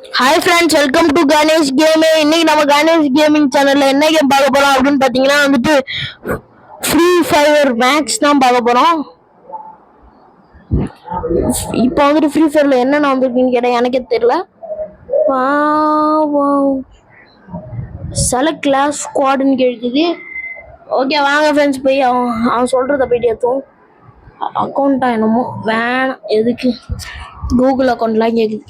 Hi friends, welcome to Ganesh Gaming. இன்னைக்கு நம்ம Ganesh Gaming சேனல்ல என்ன கேம் பார்க்க போறோம் அப்படின்னு பாத்தீங்கன்னா வந்துட்டு ஃப்ரீ ஃபயர் மேக்ஸ் தான் பார்க்க போறோம். இப்போ வந்துட்டு ஃப்ரீ ஃபயர்ல என்னென்ன வந்திருக்குன்னு கேட்டா எனக்கே தெரியல. செலக்ட் கிளாஸ் ஸ்குவாட்னு கேக்குது. ஓகே வாங்க ஃப்ரெண்ட்ஸ் போய் அவன் சொல்றத போயிட்டு ஏற்றுவோம். அக்கௌண்ட்டா என்னமோ வேணாம், எதுக்கு கூகுள் அக்கௌண்ட்லாம் கேட்குது.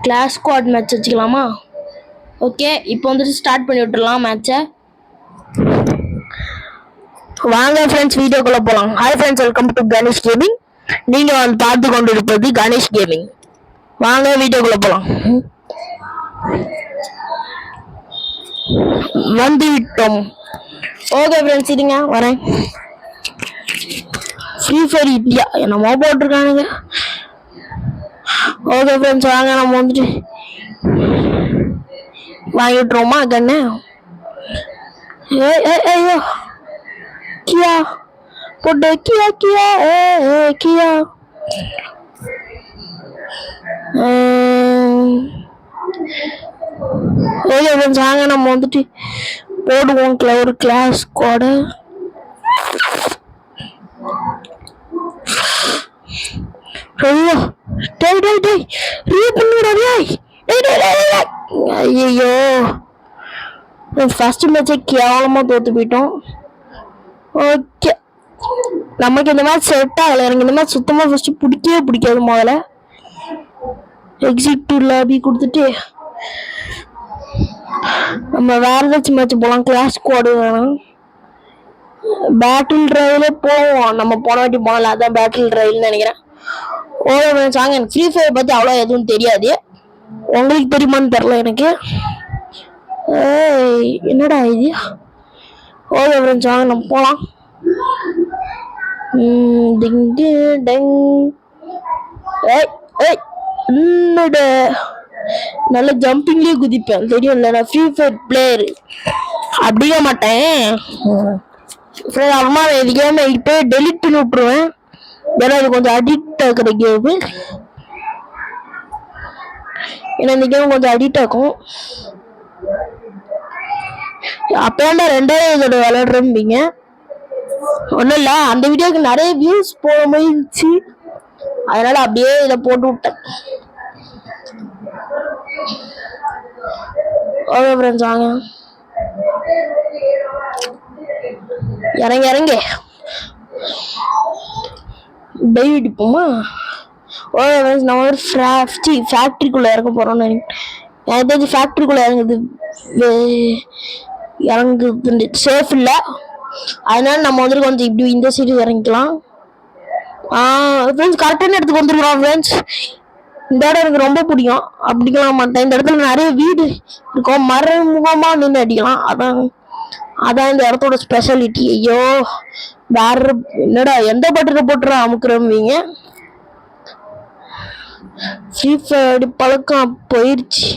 கிளாஸ் ஸ்குவாட் மேட்ச் வச்சுக்கலாமா? ஓகே, இப்போ வந்துட்டு ஸ்டார்ட் பண்ணி விட்டுடலாம் மேட்சை. வாங்க ஃப்ரெண்ட்ஸ் வீடியோக்குள்ள போகலாம். Hi friends, welcome to Ganesh gaming. நீங்கள் வந்து பார்த்து கொண்டு இருப்பது கணேஷ் கேமிங். வாங்க வீடியோக்குள்ள போகலாம். வந்து விட்டோம். ஓகே ஃப்ரெண்ட்ஸ், இருங்க வரேன். ஃப்ரீ ஃபயர் இந்தியா என்னமோ போட்டிருக்கானுங்க. ஓகே ஃப்ரெண்ட்ஸ், வாங்க நம்ம வந்துட்டு வாங்கிட்டுருவோமா கண்ணு? ஐயோ கியா போட்டு கியா கியா கியா. ஓகே ஃப்ரெண்ட்ஸ், வாங்க நம்ம வந்துட்டு போடுவோம் ஒரு கிளாஸ் கோடை. ஐயோ டேய் டேய் டேய் ரீ பண்ணுடா டேய். ஐயோ ஃபர்ஸ்ட் மேட்சே கேவலமா தோத்து போயிட்டோம். ஓகே, நமக்கு இந்த மாதிரி செட் ஆகலை. எனக்கு இந்த மாதிரி சுத்தமா ஃபர்ஸ்ட் பிடிக்கவே பிடிக்காது. முதல்ல எக்ஸிட் டு லாபி கொடுத்துட்டு நம்ம வேற ஏதாச்சும் மேட்ச் போகலாம். கிளாஸ் ஸ்குவாடு வேணாம், பேட்டில் டிரைவ்ல போவோம். நம்ம போன வாட்டி போனல, அதான் பேட்டில் டிரைவ்னு நினைக்கிறேன். ஓகே ஃப்ரெண்ட்ஸ், வாங்க. எனக்கு ஃப்ரீ ஃபயர் பற்றி அவ்வளோ எதுவும் தெரியாது, உங்களுக்கு தெரியுமான்னு தெரில எனக்கு. என்னடா இது? ஓகே ஃப்ரெண்ட்ஸ், வாங்க நம்ம போகலாம். என்னோட நல்ல ஜம்பிங்லேயே குதிப்பேன், தெரியும்ல. நான் ஃப்ரீ ஃபயர் பிளேயர் அப்படிங்க மாட்டேன். அம்மா இது கேம் இப்போ டெலிட் பண்ணி விட்டுருவேன், ஏன்னா இது கொஞ்சம் அடிக்ட் ஆகுற கேமு. ஏன்னா இந்த கேம் கொஞ்சம் அடிக்ட் ஆகும். அப்பேண்டா ரெண்டாவது இதோட விளையாடுறீங்க. ஒன்றும் இல்லை, அந்த வீடியோக்கு நிறைய வியூஸ் போக முடிஞ்சிச்சு, அதனால அப்படியே இதை போட்டு விட்டேன். ஓகே ஃப்ரெண்ட்ஸ், வாங்க இறங்க இறங்க டை அடிப்போமா? ஓகே ஃப்ரெண்ட்ஸ், நம்ம ஒரு ஃபேக்ட்ரிக்குள்ளே இறங்க போகிறோம்னு நினைக்கிறேன். எனக்கு தெரிஞ்சு ஃபேக்ட்ரிக்குள்ளே இறங்குது சேஃப் இல்லை, அதனால நம்ம வந்துட்டு கொஞ்சம் இப்படி இந்த சைடு இறங்கிக்கலாம். ஃப்ரெண்ட்ஸ் கரெக்டான இடத்துக்கு வந்துருக்குறோம். ஃப்ரெண்ட்ஸ் இந்த இடம் எனக்கு ரொம்ப பிடிக்கும். அப்படிக்கலாம் மாட்டேன், இந்த இடத்துல நிறைய வீடு இருக்கும், மறைமுகமா நின்று அடிக்கலாம். அதான் இந்த இடத்தோட ஸ்பெஷாலிட்டி. ஐயோ வேற என்னடா எந்த பட்டனை போட்டுற அமுக்குறவங்க. ஃப்ரீ ஃபயர் பழக்கம் போயிடுச்சு.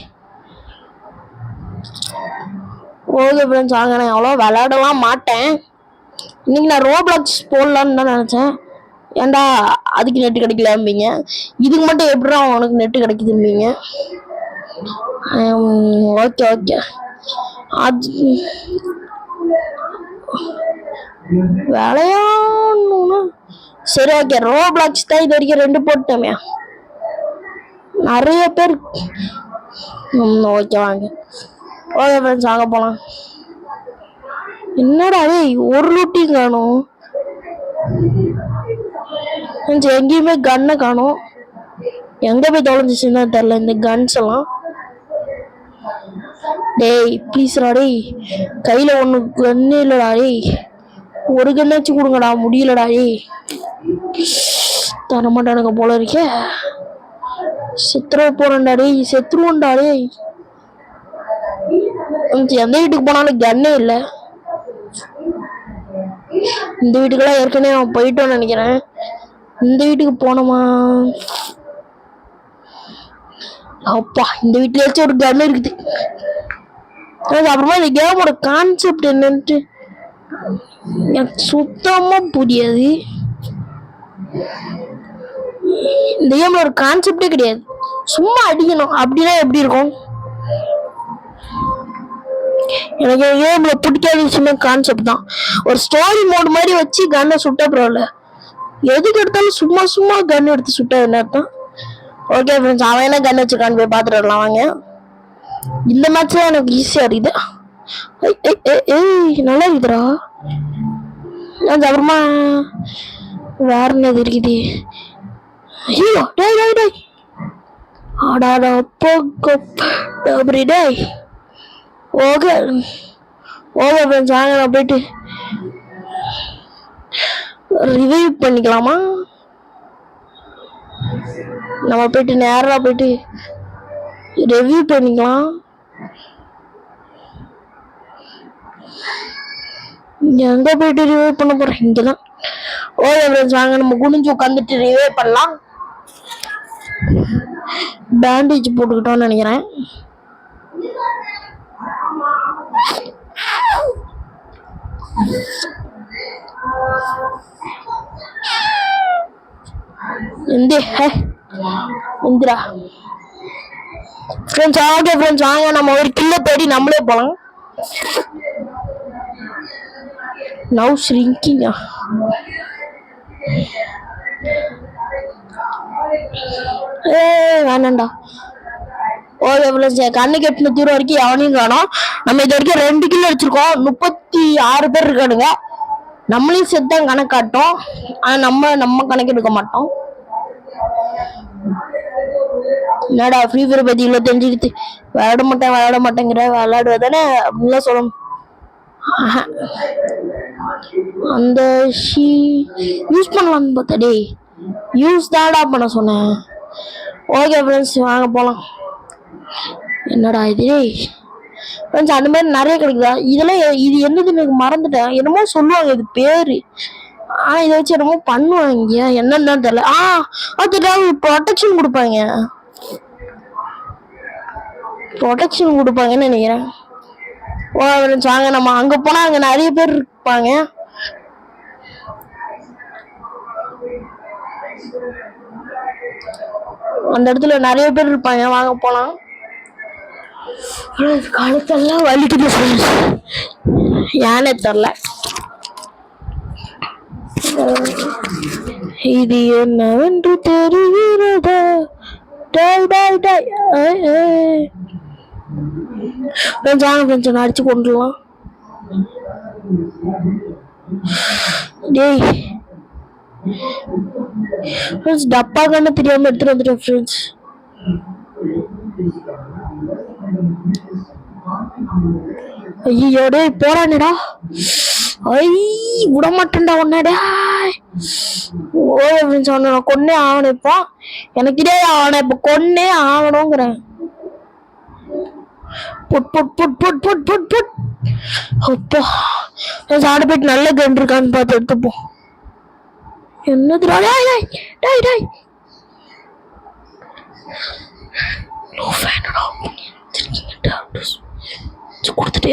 ஓகே ஃப்ரெண்ட்ஸ், வாங்க. நான் அவ்வளோ விளையாடலாம் மாட்டேன். இன்னைக்கு நான் ரோப்ளாக்ஸ் போடலான்னு தான் நினச்சேன். ஏன்டா அதுக்கு நெட்டு கிடைக்கலம்பீங்க, இதுக்கு மட்டும் எப்படிடா உனக்கு நெட்டு கிடைக்குதும்பீங்க. ஓகே ஓகே, அது விளையாடணும்னா சரி. ஓகே, ரோப்ளாக்ஸ் தான் இது வரைக்கும் 2 போட்டோமே, நிறைய பேர். ஓகே வாங்க. ஓகே ஃப்ரெண்ட்ஸ், வாங்க போகலாம். என்னடா ஒரு லூட்டிங் காணும், எங்கேயுமே கன்னை காணும். எங்க போய் தொலைஞ்சிச்சுன்னு தெரியல இந்த கன்ஸ் எல்லாம். டேய் ப்ளீஸ்ரா டேய், கையில ஒண்ணு கன்னு இல்லடா டேய், ஒரு கன்னாச்சும் கொடுங்கடா. முடியலடா டேய், தரமாட்டானுங்க போல இருக்கே. செத்துருவ போறேன்டா டேய், செத்துருவோண்டா டேய். எந்த வீட்டுக்கு போனாலும் கன்னே இல்லை. இந்த வீட்டுக்கெல்லாம் ஏற்கனவே அவன் போயிட்டோன்னு நினைக்கிறேன். இந்த வீட்டுக்கு போனோமா? அப்பா, இந்த வீட்டுல ஒரு கன் இருக்குது. அப்புறமா இந்த கேமோட கான்செப்ட் என்னன்ட்டு எனக்கு சுத்தமா புரியாது. இந்த கேம்ல ஒரு கான்செப்டே கிடையாது. சும்மா அடிக்கணும். அப்படின்னா எப்படி இருக்கும்? எனக்கு கேம்ல பிடிக்காத விஷயமே கான்செப்ட் தான். ஒரு ஸ்டோரி மோட் மாதிரி வச்சு கன்னை சுட்ட பரவாயில்ல, எதுக்கு எடுத்தாலும் சும்மா சும்மா கன் எடுத்து சுட்ட என்ன அர்த்தம்? ஓகே ஃப்ரெண்ட்ஸ், அவன் என்ன கன் வச்சுக்கான்னு போய் பார்த்துட்டு வரலாம் வாங்க. இந்த மேட்ச் தான் எனக்கு ஈஸியா இருக்குது. ஏய் நல்லா இருக்குதுடா. அப்புறமா வேற என்னது இருக்குது? ஐயோ டேய் டேய் டேய், ஆடாடா அப்படி டேய். ஓகே ஓகே ஃப்ரெண்ட்ஸ், வாங்க நான் போயிட்டு ரிவைவ் பண்ணிக்கலாமா? நம்ம போயிட்டு நேரா போயிட்டு ரிவ்யூ பண்ணிக்கலாம். எங்க போயிட்டு ரிவ்யூ பண்ண போறேன்? இங்கதான். ஓகே ஃப்ரெண்ட்ஸ், வாங்க நம்ம குனிஞ்சு உட்காந்துட்டு ரிவ்யூ பண்ணலாம். பேண்டேஜ் போட்டுக்கிட்டோம்னு நினைக்கிறேன். இந்திரா ஃப்ரெண்ட்ஸ், ஓகே ஃப்ரெண்ட்ஸ், வாங்க நம்ம ஒரு கில்ல தேடி நம்மளே போலாம். Now shrinking. வேணாண்டா. ஓகே ஃப்ரெண்ட்ஸ், கண்ணுக்கு எட்டுன தூரம் வரைக்கும் எவனையும் காணோம். நம்ம இது வரைக்கும் 2 கிலோ அடிச்சிருக்கோம். 36 பேர் இருக்கானுங்க. நம்மளையும் சேர்த்து தான் கணக்கு காட்டும். ஆனா நம்ம கணக்கு எடுக்க மாட்டோம். என்னடா ஃப்ரீ ஃபயர் பத்தி இவ்வளோ தெரிஞ்சுக்கிட்டு விளையாட மாட்டேங்கிற, விளையாடுவதானே அப்படின்லாம் சொல்லணும். அந்த யூஸ் பண்ணலாம்னு பார்த்தா டேய், யூஸ் தான்டா பண்ண சொன்னேன். ஓகே ஃப்ரெண்ட்ஸ், வாங்க போகலாம். என்னடா இது ஃப்ரெண்ட்ஸ், அந்த மாதிரி நிறைய கிடைக்குதா? இதெல்லாம் இது என்னதுன்னு எனக்கு மறந்துட்டேன். என்னமோ சொல்லுவாங்க இது பேரு. இதை வச்சு என்னமோ பண்ணுவாங்க, என்னன்னு தெரியல. அதுதான் ப்ரொடெக்ஷன் கொடுப்பாங்கன்னு நினைக்கிறேன். வாங்க நம்ம அங்க போனா அங்க நிறைய பேர் இருப்பாங்க. அந்த இடத்துல நிறைய பேர் இருப்பாங்க, வாங்க போலாம். காலத்தெல்லாம் வலிக்குது யானே தெரியல. இது என்னவென்று தெரிகிறதா? அடிச்சு கொண்டுலாம். டேய் டப்பா கண்ணு தெரியாம எடுத்துட்டு வந்துட்டேன் ஃப்ரெண்ட்ஸ். ஐயோ டேய் போறானேடா. விட மாட்டேன்டா உன்னடா. அவனை கொன்னே ஆகணும். இப்போ எனக்கு இதே அவனை இப்ப கொன்னே ஆகணுங்கிறேன். அப்பா சாடு போயிட்டு நல்ல கன் இருக்கான்னு பார்த்து எடுத்துப்போம். என்னதுடா கொடுத்துட்டு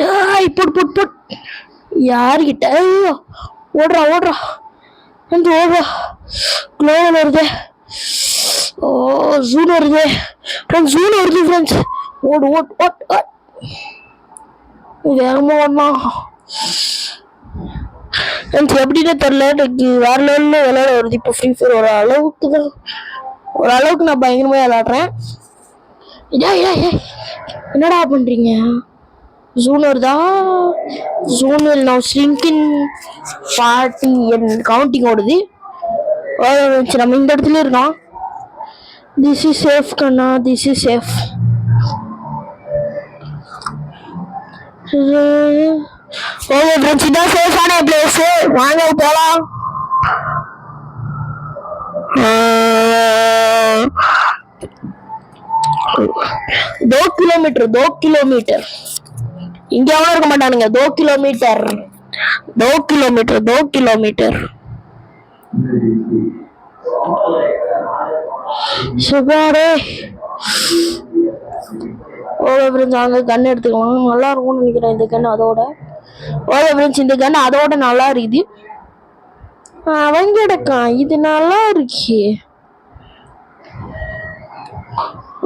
யாருகிட்ட ஓடுறா வந்து ஓடுறா. க்ளோவல் வருது. ஜூன் வருது ஃப்ரெண்ட்ஸ். ஓடு வேகமா ஓடலாம். எப்படின்னு தெரியல, எனக்கு வேற லெவல்ல விளையாட வருது இப்போ ஃப்ரீ ஃபயர். ஓரளவுக்கு நான் பயங்கரமா விளையாடுறேன். என்னடா பண்றீங்க? ஜூன் வருதா? ஜூனில் நான் ஸ்லிங்கின் 40 என் கவுண்டிங் ஓடுது. நம்ம இந்த இடத்துல இருக்கோம். திஸ் இஸ் சேஃப் கண்ணா, this is safe. Okay friends, இதான் சேஃபான பிளேஸ். வாங்க போலாம். दो किलोमीटर இங்க எவனும் இருக்க மாட்டானுங்க. 2 கிலோமீட்டர் சுகாடே. ஓகே ஃப்ரெண்ட்ஸ், அங்க கன் எடுத்துக்கலாம். நல்லா இருக்கும்னு நினைக்கிறேன் இந்த கன் அதோட. ஓகே ஃப்ரெண்ட்ஸ், இந்த கன் அதோட நல்லா இருக்குது. அவங்க எடுக்கான், இது நல்லா இருக்கு.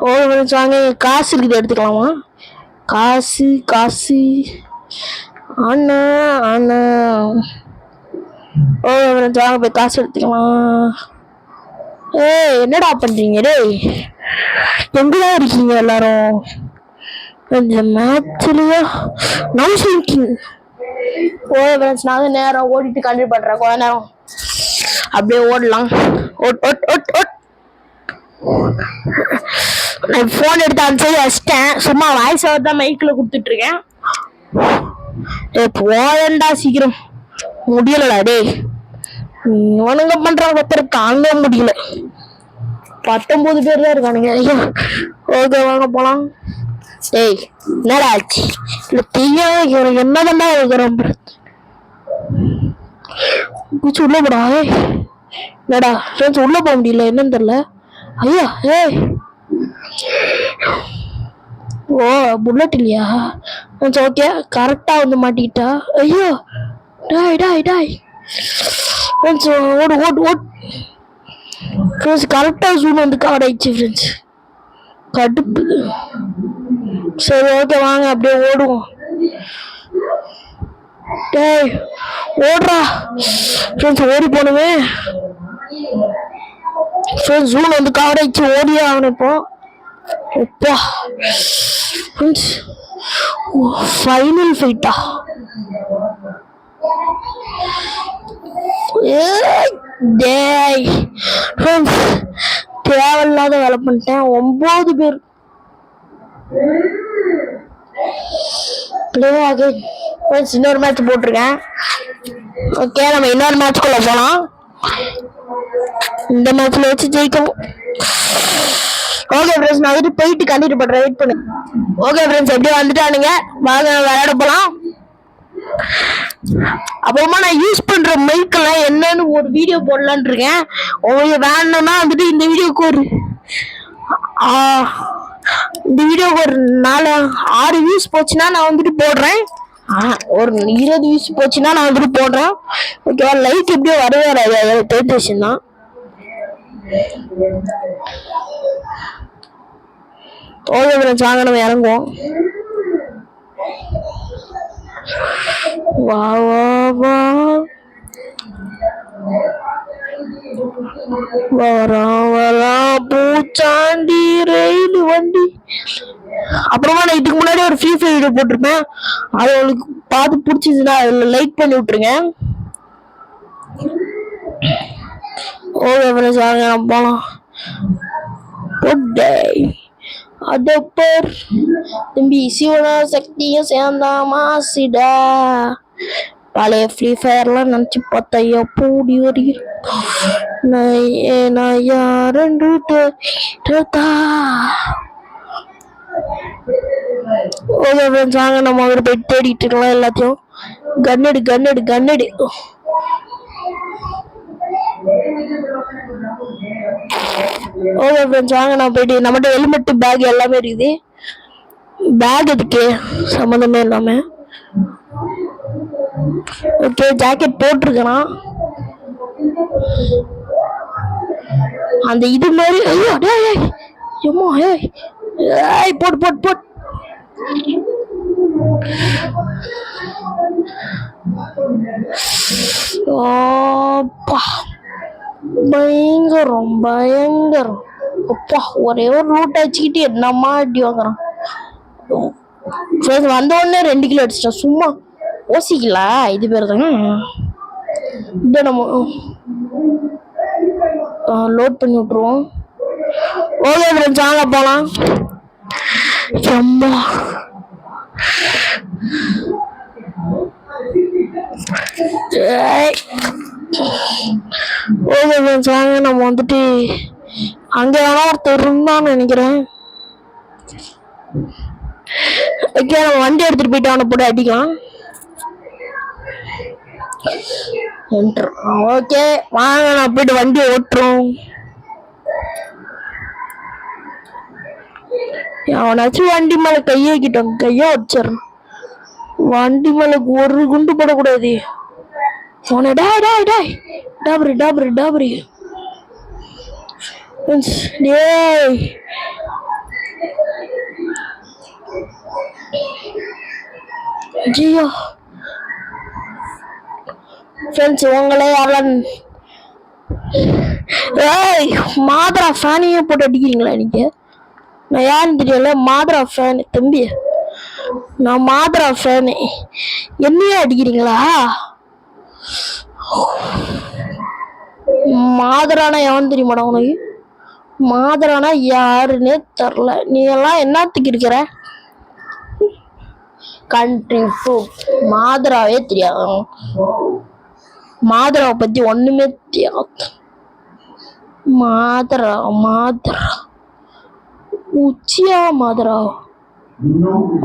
ஓகே ஃப்ரெண்ட்ஸ் வாங்க, காசு இருக்குது எடுத்துக்கலாமா? காசு காசு அண்ணா அண்ணா. ஓகே ஃப்ரெண்ட்ஸ் வாங்க போய் காசு எடுத்துக்கலாம். ஏய் என்னடா பண்றீங்க டேய்? எங்கதான் இருக்கீங்க எல்லாரும்? இந்த மேட்ச்லயே நவுசிங் கிங். ஓகே ஃப்ரெண்ட்ஸ் நான் வந்து நேரம் ஓடிட்டு கண்டினியூ பண்றேன். கொஞ்ச நேரம் அப்படியே ஓடலாம். ஓட் ஓட் ஓட் ஓட். நான் போன் எடுத்து அந்த சைடு வச்சிட்டேன். சும்மா வாய்ஸ் ஓவர் தான் மைக்கில் கொடுத்துட்டு இருக்கேன். போயண்டா சீக்கிரம். முடியலடா டேய். இவனுங்க பண்றாங்க ஒருத்தர் தாங்க முடியல. 19 பேர் தான் இருக்கானுங்க. ஓகே வாங்க போலாம். டேய் என்னடா ஆச்சு? இல்ல தெரியாத இவனுக்கு என்னதான்டா இருக்கிறோம். உள்ள போடா. என்னடா ஃப்ரெண்ட்ஸ் உள்ள போக முடியல, என்னன்னு தெரியல. ஐயா ஏய் ஓ புல்லட் இல்லையா? ஓகே கரெக்டா வந்து மாட்டிக்கிட்டா. ஐயோ டாய் டாய் டாய். ஓடு ஓடு ஓடு ஃப்ரெண்ட்ஸ். கரெக்டா ஜூம் வந்து கவர் ஆயிடுச்சு ஃப்ரெண்ட்ஸ். கடுப்பு. சரி ஓகே வாங்க அப்படியே ஓடுவோம். டேய் ஓடுறா ஃப்ரெண்ட்ஸ். ஓடி போனவே ஃப்ரெண்ட்ஸ். ஜூன் வந்து கவர் ஆயிடுச்சு. ஓடியே ஆகணும் இப்போ. எப்பா ஃப்ரெண்ட்ஸ் ஃபைனல் ஃபைட்டா? டேய் ஃப்ரெண்ட்ஸ் தேவையில்லாத வேலை பண்ணிட்டேன். 9 பேர். Play again friends. இன்னொரு மேட்ச் போட்டிருக்கேன். ஓகே நம்ம இன்னொரு மேட்ச்க்குள்ள போலாம். இந்த மேட்ச்ல வச்சு ஜெயிக்கணும். ஓகே ஃப்ரெண்ட்ஸ் நான் வந்துட்டு போயிட்டு கண்டினியூ பண்றேன். வெயிட் பண்ணு. ஓகே ஃப்ரெண்ட்ஸ் எப்படியும் வந்துட்டானுங்க. வாங்க விளையாட போலாம். அப்புறமா நான் யூஸ் பண்ற மைக்கெல்லாம் என்னன்னு ஒரு வீடியோ போடலான்னு இருக்கேன். உங்களுக்கு வேணும்னா வந்துட்டு இந்த வீடியோக்கு ஒரு ஒரு 4-6 வியூஸ் போச்சுன்னா நான் வந்துட்டு போடுறேன். ஒரு 20 வியூஸ் போச்சுன்னா நான் வந்துட்டு போடுறேன். ஓகேவா? லைக் எப்படியோ வரவே வராது, தெரிஞ்ச விஷயம் தான். ஓகே ஃப்ரெண்ட்ஸ் வாங்க நம்ம இறங்குவோம். வா வா வா வரா வரா பூச்சாண்டி ரயில் வண்டி. அப்புறமா நான் இதுக்கு முன்னாடி ஒரு ஃப்ரீ ஃபயர் வீடியோ போட்டிருப்பேன். அது உங்களுக்கு பார்த்து பிடிச்சிருந்துச்சுன்னா அதுல லைக் பண்ணி விட்டுருங்க. ஓகே ஃப்ரெண்ட்ஸ் வாங்க நம்ம போலாம். அதப்பர் தம்பி சிவனா சக்தியும் சேர்ந்தா மாசிடா. பழைய ஃப்ரீ ஃபயர்லாம் நினச்சி பார்த்தா பூடி வரி நான் யாருன்னு தெரியுதா? ஓகே ஃப்ரெண்ட்ஸ் வாங்க நம்ம அவர் போய் தேடிட்டு இருக்கலாம் எல்லாத்தையும். கன்னடு கன்னடு கன்னடு. ஓகே ஃப்ரெண்ட்ஸ் வாங்க நான் போயிட்டு நம்மகிட்ட ஹெல்மெட் பேக் எல்லாமே இருக்குது. பேக் எதுக்கு சம்மந்தமே இல்லாம. ஓகே ஜாக்கெட் போட்டிருக்கிறான் அந்த இது மாதிரி. ஐயோ டேய் எம்மா ஏய் ஏய் போட் போட் போட். ஓப்பா பயங்கரம் பயங்கரம். அப்பா ஒரே ஒரு லூட் அடிச்சுக்கிட்டு என்னம்மா அடி வாங்குறான். வந்த உடனே 2 கிலோ அடிச்சிட்டோம். சும்மா யோசிக்கலாம். இது பேர் தானே இதை நம்ம லோட் பண்ணி விட்டுருவோம். ஓகே ஃப்ரெண்ட்ஸ் வாங்க போலாம். அம்மா ஓகே ஃப்ரெண்ட்ஸ் வாங்க நம்ம வந்துட்டு அங்கே வேணா ஒருத்தர் இருந்தான்னு நினைக்கிறேன். ஓகே நம்ம வண்டி எடுத்துட்டு போயிட்டு அவனை போட்டு அடிக்கலாம். ஓகே வாங்க நான் போயிட்டு வண்டி ஓட்டுறோம். அவனாச்சும் வண்டி மேல கையக்கிட்டோம். கைய வச்சிடறோம். வண்டி மேல ஒரு குண்டு போடக்கூடாது. அவனை டாய் டாய் டாய் டாபரி டாபரி டாபரி. டேய் ஐயோ ஃப்ரெண்ட்ஸ், உங்களே யாரெல்லாம் மாதரா ஃபேனையே போட்டு அடிக்கிறீங்களா நீங்க? நான் யாருன்னு தெரியல, மாதரா ஃபேன் தம்பி, நான் மாதரா ஃபேனு, என்னையே அடிக்கிறீங்களா? மாதரானா எவன் தெரியுமாடா உனக்கு? மாதரானா யாருன்னே தெரில. நீ எல்லாம் என்னத்துக்கு இருக்கிற? கண்ட்ரி ஃபுட் மாதராவே தெரியாது. மாதராவை பத்தி ஒண்ணுமே தெரியாது. மாதரா உச்சியா மாதரா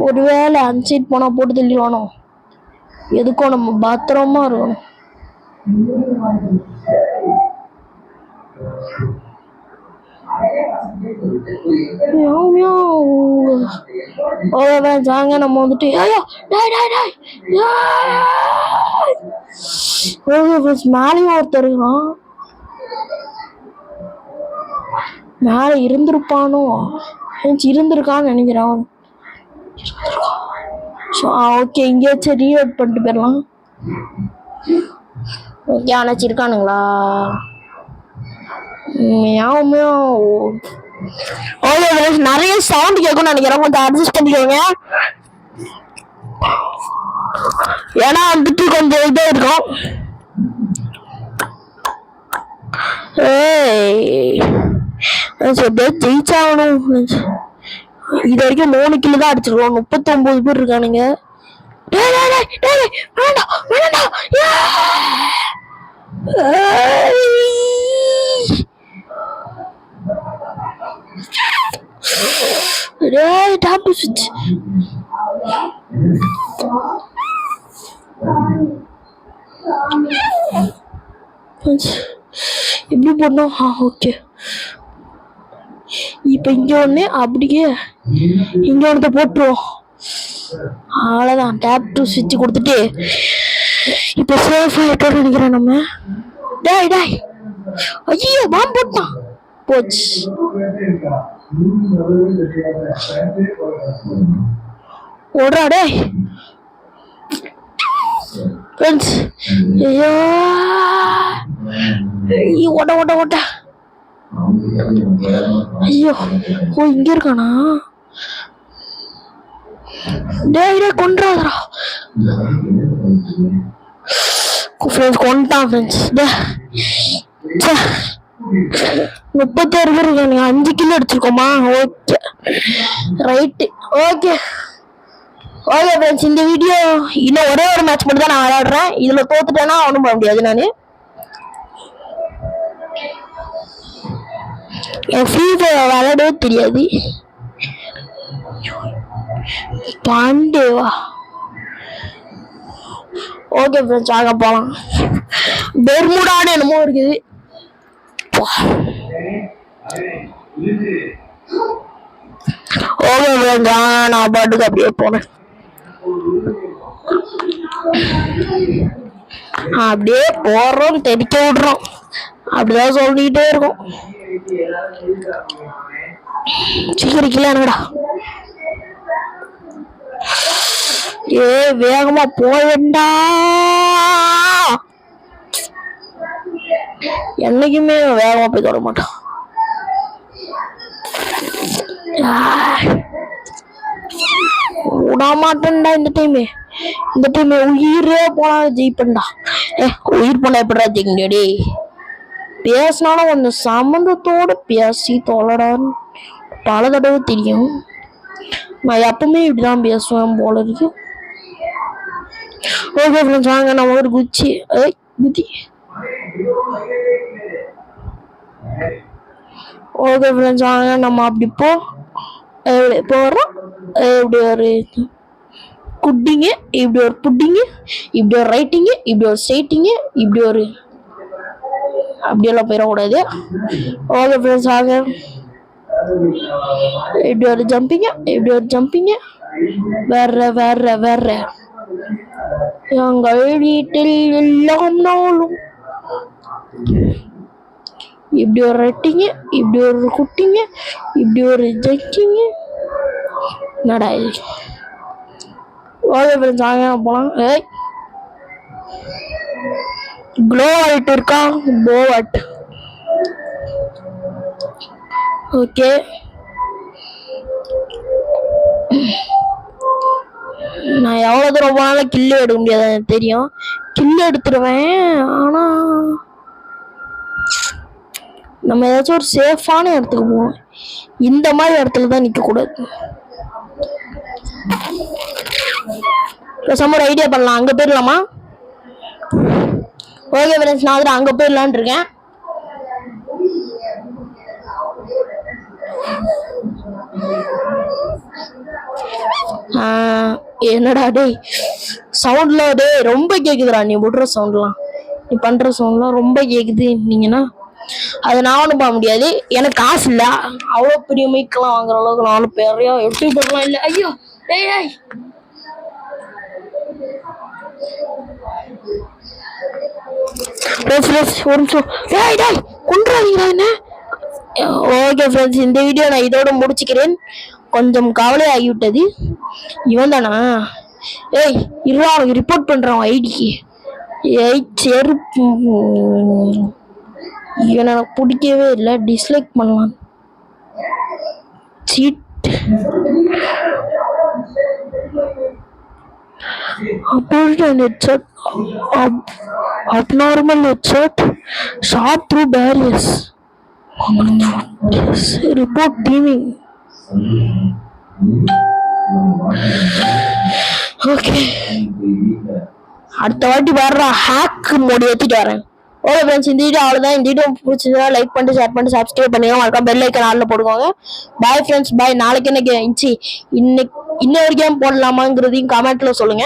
ஒருவேளை அன்சைட் போனா போட்டு தள்ளிடுவானோ? எதுக்கும் நம்ம பத்திரமா இருக்கணும். ஜாங்க நம்ம வந்துட்டு மேலேயும் ஒருத்தர் மேல இருந்திருப்பானோ, இருந்திருக்கான்னு நினைக்கிறேன். ஓகே, எங்கேயாச்சும் ரீலோட் பண்ணிட்டு போயிடலாம். ஓகே, ஆனாச்சு இருக்கானுங்களா? நிறைய சவுண்ட் கேட்கும்னு நினைக்கிறேன், கொஞ்சம் அட்ஜஸ்ட் பண்ணிக்கோங்க. ஏன்னா வந்துட்டு கொஞ்சம் இதே இருக்கும். ஜெயிச்சாகணும். இது வரைக்கும் 3 கிலோ தான் அடிச்சிருக்கோம். 39 பேர் இருக்கானுங்க. எப்படி பண்ணோம்? ஓகே, இப்ப இங்க ஒண்ணு, அப்படியே இங்க ஒன்று போட்டுருவோம். அவ்வளவுதான். டேப் டு ஸ்விட்ச் கொடுத்துட்டு இப்ப சேஃபா இருக்க நினைக்கிறேன் நம்ம. டாய் ஐயோ, பாம்பு போட்டான், போச்சு. ஓடுறா டேய் ஃப்ரெண்ட்ஸ். ஐயோ ஓட்ட. ஐயோ, ஓ இங்க இருக்கானா? டேய் கொன்றாதடா ஃப்ரெண்ட்ஸ், கொண்டான் ஃப்ரெண்ட்ஸ். 36 பேர் இருக்கானுங்க, 5 கிலோ அடிச்சிருக்கோமா? Okay right. ஓகே ஃப்ரெண்ட்ஸ், இந்த வீடியோ இன்னும் ஒரே ஒரு மேட்ச் மட்டும் தான் நான் விளையாடுறேன். இதுல தோத்துட்டேன்னா ஒன்றும் பண்ண முடியாது. நான் என் ஃப்ரீ ஃபயர் விளையாடவே தெரியாது. பாண்டேவா? ஓகே ஃப்ரெண்ட்ஸ், ஆக போகலாம். பெர்முடான்னு என்னமோ இருக்குது. ஓகே ஃப்ரெண்ட்ஸ், நான் பாட்டுக்கு அப்படியே போனேன். அப்படியே போடுறோம், தெரிக்க விடுறோம், அப்படிதான் சொல்லிக்கிட்டே இருக்கும். சீக்கிரம் என்னடா? வேகமா போவேண்டா. என்னைக்குமே வேகமா போய் தொட மாட்டான். விடமாட்டேன்டா இந்த டைம் உயிரே போனா ஜெயிப்பேன்டா. உயிர் போனா எப்படிடா ஜெயிக்கடி? பேசினாலும் கொஞ்சம் சம்மந்தத்தோட பேசி தொலைடான்னு பல தடவை தெரியும். நான் எப்பவுமே இப்படிதான் பேசுவேன் போல இருக்கு. ஓகே ஃப்ரெண்ட்ஸ், வாங்க நம்ம ஒரு குச்சி ஓகே ஃப்ரெண்ட்ஸ், வாங்க நம்ம அப்படி போறோம். இப்படி ஒரு குட்டிங்க, இப்படி ஒரு புட்டிங்க, இப்படி ஒரு ரைட்டிங்க, இப்படி ஒரு ஸ்ட்ரைட்டிங்க, இப்படி ஒரு அப்படியெல்லாம் போயிடக்கூடாது. ஓகே ஃப்ரெண்ட்ஸ், வாங்க இப்படி ஒரு ஜம்பிங்க, இப்படி ஒரு ஜம்பிங்க, வேற எங்கள் வீட்டில் எல்லாம் நாளும். இப்படி ஒரு ரெட்டிங்க, இப்படி ஒரு குட்டிங்க, இப்படி ஒரு ஜக்கிங்க. நடா ஓகே ஃப்ரெண்ட்ஸ் வாங்க போலாம். ஏய் க்ளோ ஆயிட்டு இருக்கா போவட். ஓகே நான் எவ்வளோ தூரம் போனாலும் கில்லு எடுக்க முடியாது எனக்கு தெரியும். கில்லு எடுத்துருவேன். ஆனால் நம்ம ஏதாச்சும் ஒரு சேஃபான இடத்துக்கு போவோம். இந்த மாதிரி இடத்துல தான் நிற்கக்கூடாது. பேசாம ஒரு ஐடியா பண்ணலாம். அங்கே போயிடலாமா? ஓகே ஃப்ரெண்ட்ஸ் நான் அதில் அங்கே போயிடலான் இருக்கேன். என்னடா டேய் சவுண்ட்ல டே ரொம்ப கேக்குதுடா. நீ விடுற சவுண்ட்லாம் நீ பண்ற சவுண்ட்லாம் ரொம்ப கேக்குது. நீங்கன்னா அது நான் ஒன்றும் பண்ண முடியாது. எனக்கு காசு இல்லை அவ்வளோ பெரிய மைக்கெல்லாம் வாங்குற அளவுக்கு. நானும் பெரிய யூடியூபர்லாம் இல்லை. ஐயோ டேய் டேய் ஒரு நிமிஷம். டேய் டேய் கொண்டுறாதீங்களா என்ன? ஓகே ஃப்ரெண்ட்ஸ் இந்த வீடியோ நான் இதோட முடிச்சுக்கிறேன். கொஞ்சம் கவலை ஆகிவிட்டது. இவன் தானா? ஏய் இருவா அவனுக்கு ரிப்போர்ட் பண்றான் ஐடிக்கு. ஏய் செருப்பு இவன் எனக்கு பிடிக்கவே இல்லை. டிஸ்லைக் பண்ணலாம். Seat Abnormal headset, abnormal headset, shot through barriers. Yes, report teaming. Okay. அடுத்த வாட்டி வர்ற ஹேக் மோடி ஏற்றிட்டு வரேன். ஓகே ஃப்ரெண்ட்ஸ் இந்த வீடியோ அவ்வளோதான். இந்த வீடியோ பிடிச்சதா லைக் பண்ணிட்டு ஷேர் பண்ணிட்டு சப்ஸ்கிரைப் பண்ணுங்க. மறக்காம பெல் ஐக்கன் ஆல்ல போடுவாங்க. Bye friends bye. நாளைக்கு என்ன இன்னைக்கு இன்னொரு கேம் போடலாமாங்கிறதையும் கமெண்ட்ல சொல்லுங்க.